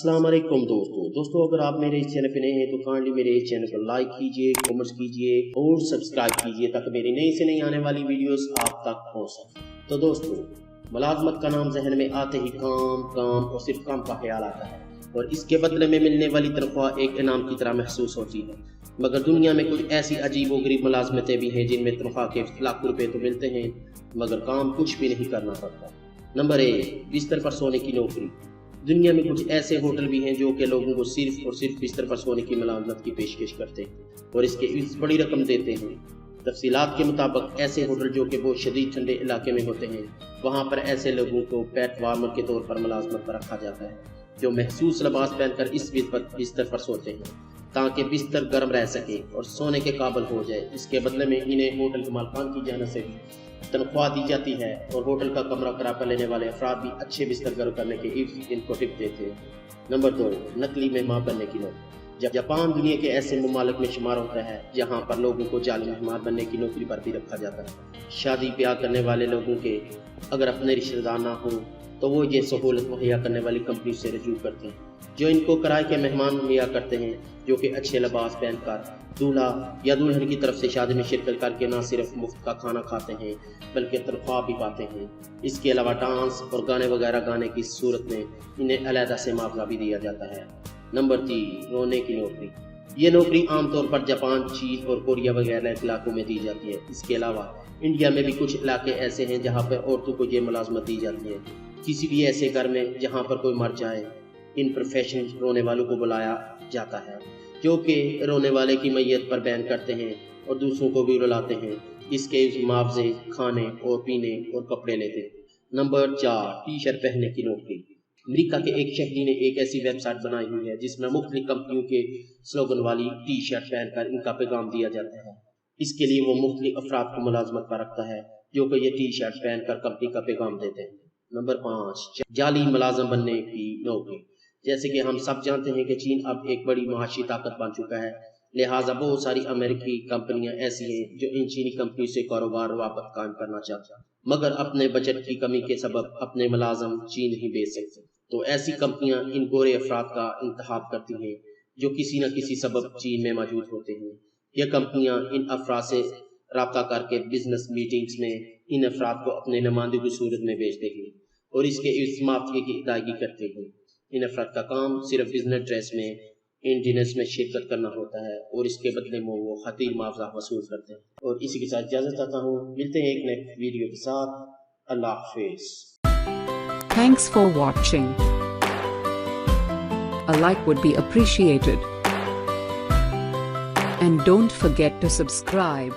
अस्सलाम वालेकुम दोस्तों अगर आप मेरे इस चैनल पे नए हैं तो काइंडली मेरे इस चैनल को लाइक कीजिए, कमेंट्स कीजिए और सब्सक्राइब कीजिए ताकि मेरी नई से नई आने वाली वीडियोस आप तक पहुंच सके। तो दोस्तों, मुलाजमत का नाम जहन में आते ही काम और सिर्फ काम का ख्याल आता है और इसके बदले में मिलने वाली तनख्वाह एक इनाम की तरह महसूस होती है। मगर दुनिया में कुछ ऐसी अजीब व गरीब मुलाजमतें भी हैं जिनमें तनख्वाह के लाखों रुपए तो मिलते हैं मगर काम कुछ भी नहीं करना पड़ता। नंबर 1, बिस्तर पर सोने की नौकरी। दुनिया में कुछ ऐसे होटल भी हैं जो कि लोगों को सिर्फ और सिर्फ बिस्तर पर सोने की मुलाजमत की पेशकश करते हैं और इसके बड़ी रकम देते हैं। तफसीलात के मुताबिक ऐसे होटल जो कि बहुत शदीद ठंडे इलाके में होते हैं वहाँ पर ऐसे लोगों को पेट वार्मर के तौर पर मुलाजमत पर रखा जाता है जो महसूस लिबास पहनकर इस बिस्तर पर सोते हैं ताकि बिस्तर गर्म रह सके और सोने के काबिल हो जाए। इसके बदले में इन्हें होटल के मालिकान की जानिब से तनख्वाह दी जाती है और होटल का कमरा किराया लेने वाले अफराद भी अच्छे बिस्तर गर्म करने के इनको टिप देते हैं। नंबर 2, नकली मेहमान बनने की नौकरी। जापान दुनिया के ऐसे ममालिक में शुमार होता है जहाँ पर लोगों को जाली मेहमान बनने की नौकरी पर भी रखा जाता है। शादी ब्याह करने वाले लोगों के अगर अपने रिश्तेदार ना हो तो वो ये सहूलत मुहैया करने वाली कंपनी से रजू करते हैं जो इनको किराए के मेहमान मुहैया करते हैं जो कि अच्छे लिबास पहनकर दूल्हा या दुल्हन की तरफ से शादी में शिरकत करके न सिर्फ मुफ्त का खाना खाते हैं बल्कि तनख्वाह भी पाते हैं। इसके अलावा डांस और गाने वगैरह गाने की सूरत में इन्हें अलहदा से मुआवजा भी दिया जाता है। नंबर 3, रोने की नौकरी। ये नौकरी आमतौर पर जापान, चीन और कोरिया वगैरह इलाकों में दी जाती है। इसके अलावा इंडिया में भी कुछ इलाके ऐसे हैं जहाँ पर औरतों को ये मुलाजमत दी जाती है। किसी भी ऐसे घर में जहाँ पर कोई मर जाए इन प्रोफेशनल रोने वालों को बुलाया जाता है जो कि रोने वाले की मैयत पर बयान करते हैं और दूसरों को भी रुलाते हैं। इसके मुआवजे खाने और पीने और कपड़े लेते हैं। नंबर 4, टी शर्ट पहनने की नौकरी। अमेरिका के एक शहरी ने एक ऐसी वेबसाइट बनाई हुई है जिसमें मुख्तलिफ कंपनियों के स्लोगन वाली टी शर्ट पहनकर इनका पैगाम दिया जाता है। इसके लिए वो मुख्तलिफ अफराद को मुलाजमत पर रखता है जो कि ये टी शर्ट पहनकर कंपनी का पैगाम देते हैं। नंबर 5, जाली मुलाजम बनने की नौकरी। जैसे कि हम सब जानते हैं कि चीन अब एक बड़ी मुआशी ताकत बन चुका है, लिहाजा बहुत सारी अमेरिकी कंपनियां ऐसी हैं जो इन चीनी कंपनी से कारोबार वापस कायम करना चाहती हैं मगर अपने बजट की कमी के सबब अपने मुलाजम चीन नहीं बेच सकते। तो ऐसी कंपनियां इन गोरे अफराद का इंतखाब करती हैं जो किसी न किसी सबब चीन में मौजूद होते हैं। यह कंपनियां इन अफराद से रब्ता करके बिजनेस मीटिंग्स में इन अफराद को अपने नुमाइंदों की सूरत में भेजते हैं और इसके मुआवजे की अदायगी करते हैं। इन अफराद का काम सिर्फ बिजनेस ड्रेस में इन डिनर्स में शिरकत करना होता है और इसके बदले में वो खतीर मुआवजा वसूल करते हैं। और इसी के साथ इजाजत चाहता हूँ, मिलते हैं एक नेक्स्ट वीडियो के साथ। अल्लाह हाफिज। Thanks for watching. A like would be appreciated. And don't forget to subscribe.